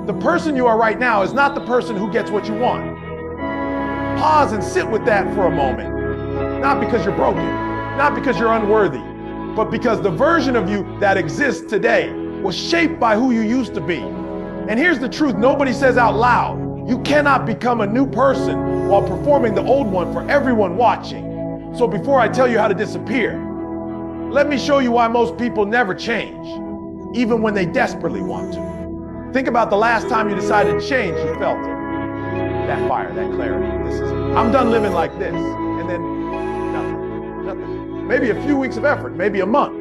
The person you are right now is not the person who gets what you want. Pause and sit with that for a moment. Not because you're broken, not because you're unworthy, but because the version of you that exists today was shaped by who you used to be. And here's the truth nobody says out loud. You cannot become a new person while performing the old one for everyone watching. So before I tell you how to disappear, let me show you why most people never change, even when they desperately want to. Think about the last time you decided to change, you felt it. That fire, that clarity, this is it. I'm done living like this. And then nothing. Maybe a few weeks of effort, maybe a month.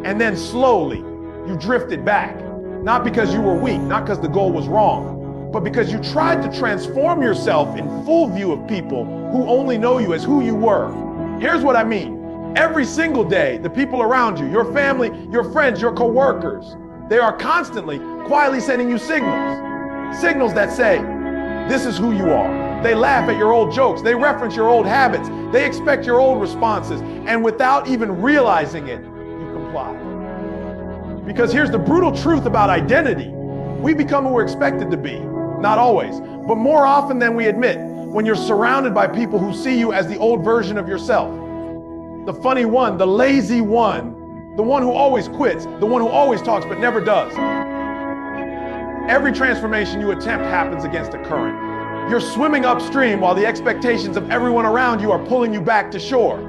And then slowly you drifted back. Not because you were weak, not because the goal was wrong, but because you tried to transform yourself in full view of people who only know you as who you were. Here's what I mean. Every single day, the people around you, your family, your friends, your coworkers, they are constantly, quietly sending you signals. Signals that say, this is who you are. They laugh at your old jokes. They reference your old habits. They expect your old responses. And without even realizing it, you comply. Because here's the brutal truth about identity. We become who we're expected to be. Not always, but more often than we admit, when you're surrounded by people who see you as the old version of yourself. The funny one, the lazy one, the one who always quits, the one who always talks but never does. Every transformation you attempt happens against a current. You're swimming upstream while the expectations of everyone around you are pulling you back to shore.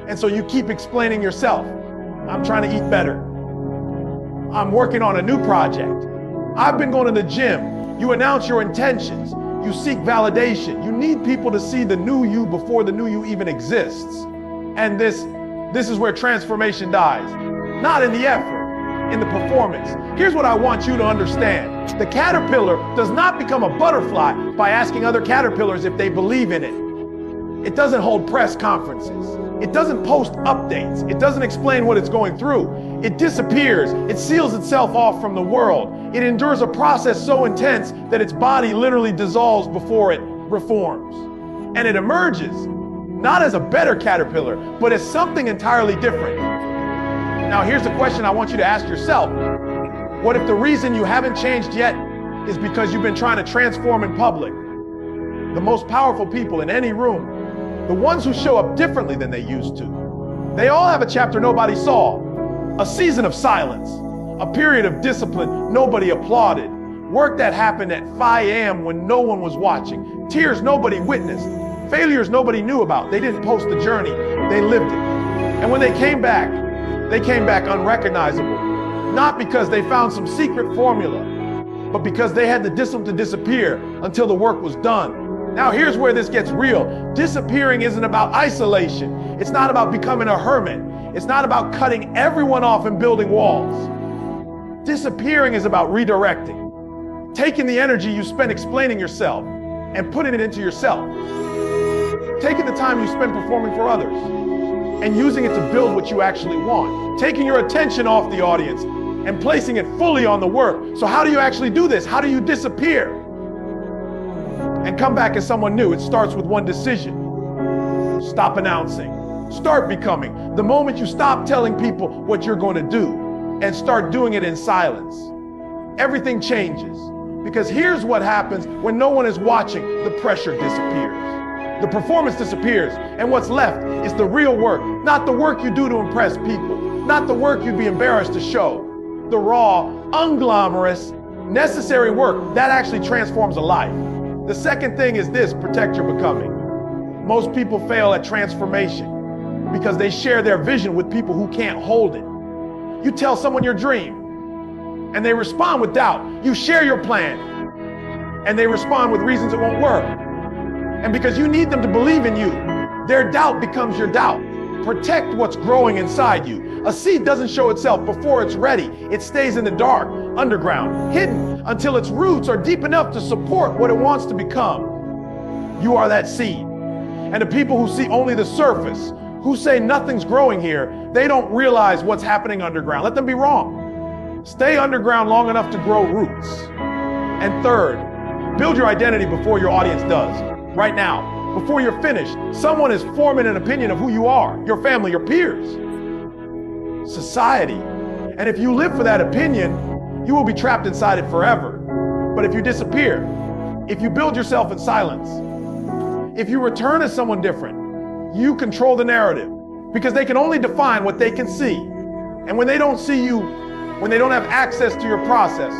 And so you keep explaining yourself. I'm trying to eat better. I'm working on a new project. I've been going to the gym. You announce your intentions. You seek validation. You need people to see the new you before the new you even exists. And this is where transformation dies. Not in the effort, in the performance. Here's what I want you to understand. The caterpillar does not become a butterfly by asking other caterpillars if they believe in it. It doesn't hold press conferences. It doesn't post updates. It doesn't explain what it's going through. It disappears. It seals itself off from the world. It endures a process so intense that its body literally dissolves before it reforms. And it emerges, not as a better caterpillar, but as something entirely different. Now here's the question I want you to ask yourself. What if the reason you haven't changed yet is because you've been trying to transform in public? The most powerful people in any room, the ones who show up differently than they used to, they all have a chapter nobody saw, a season of silence, a period of discipline nobody applauded, work that happened at 5 a.m. when no one was watching, tears nobody witnessed, failures nobody knew about. They didn't post the journey, they lived it. And when they came back unrecognizable. Not because they found some secret formula, but because they had the discipline to disappear until the work was done. Now here's where this gets real. Disappearing isn't about isolation. It's not about becoming a hermit. It's not about cutting everyone off and building walls. Disappearing is about redirecting. Taking the energy you spend explaining yourself and putting it into yourself. Taking the time you spend performing for others and using it to build what you actually want. Taking your attention off the audience and placing it fully on the work. So how do you actually do this? How do you disappear and come back as someone new? It starts with one decision. Stop announcing. Start becoming. The moment you stop telling people what you're going to do and start doing it in silence, everything changes. Because here's what happens when no one is watching. The pressure disappears. The performance disappears, and what's left is the real work, not the work you do to impress people, not the work you'd be embarrassed to show, the raw, unglamorous, necessary work that actually transforms a life. The second thing is this: protect your becoming. Most people fail at transformation because they share their vision with people who can't hold it. You tell someone your dream, and they respond with doubt. You share your plan, and they respond with reasons it won't work. And because you need them to believe in you, their doubt becomes your doubt. Protect what's growing inside you. A seed doesn't show itself before it's ready. It stays in the dark, underground, hidden until its roots are deep enough to support what it wants to become. You are that seed. And the people who see only the surface, who say nothing's growing here, they don't realize what's happening underground. Let them be wrong. Stay underground long enough to grow roots. And third, build your identity before your audience does. Right now, before you're finished, someone is forming an opinion of who you are, your family, your peers, society. And if you live for that opinion, you will be trapped inside it forever. But if you disappear, if you build yourself in silence, if you return as someone different, you control the narrative because they can only define what they can see. And when they don't see you, when they don't have access to your process,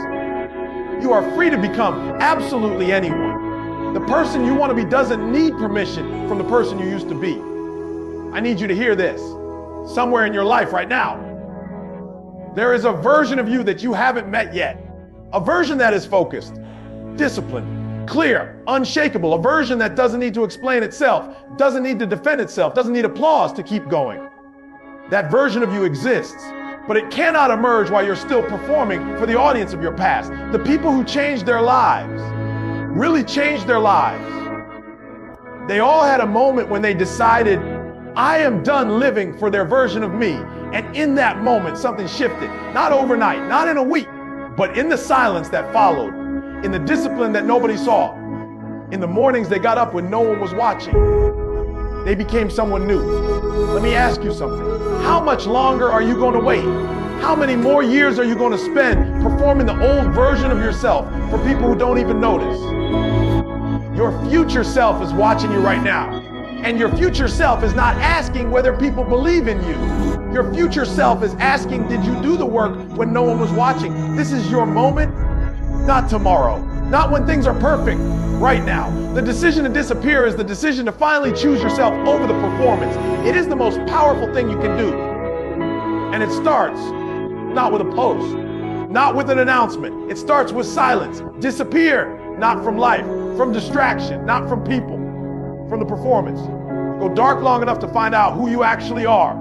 you are free to become absolutely anyone. The person you want to be doesn't need permission from the person you used to be. I need you to hear this. Somewhere in your life right now, there is a version of you that you haven't met yet. A version that is focused, disciplined, clear, unshakable. A version that doesn't need to explain itself, doesn't need to defend itself, doesn't need applause to keep going. That version of you exists, but it cannot emerge while you're still performing for the audience of your past. The people who changed their lives, really changed their lives. They all had a moment when they decided, I am done living for their version of me. And in that moment, something shifted. Not overnight, not in a week, but in the silence that followed, in the discipline that nobody saw, in the mornings they got up when no one was watching. They became someone new. Let me ask you something. How much longer are you going to wait? How many more years are you going to spend performing the old version of yourself for people who don't even notice? Your future self is watching you right now. And your future self is not asking whether people believe in you. Your future self is asking, did you do the work when no one was watching? This is your moment, not tomorrow. Not when things are perfect, right now. The decision to disappear is the decision to finally choose yourself over the performance. It is the most powerful thing you can do. And it starts not with a post, not with an announcement. It starts with silence. Disappear, not from life, from distraction, not from people, from the performance. Go dark long enough to find out who you actually are.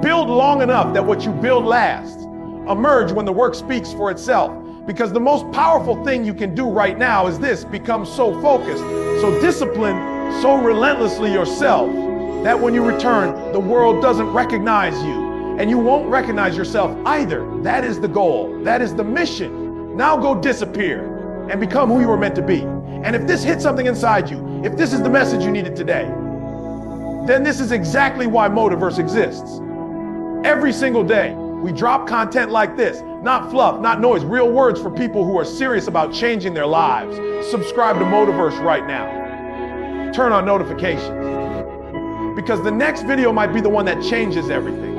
Build long enough that what you build lasts. Emerge when the work speaks for itself. Because the most powerful thing you can do right now is this: become so focused, so disciplined, so relentlessly yourself that when you return, the world doesn't recognize you. And you won't recognize yourself either. That is the goal. That is the mission. Now go disappear and become who you were meant to be. And if this hit something inside you, if this is the message you needed today, then this is exactly why Motiverse exists. Every single day, we drop content like this. Not fluff, not noise, real words for people who are serious about changing their lives. Subscribe to Motiverse right now. Turn on notifications. Because the next video might be the one that changes everything.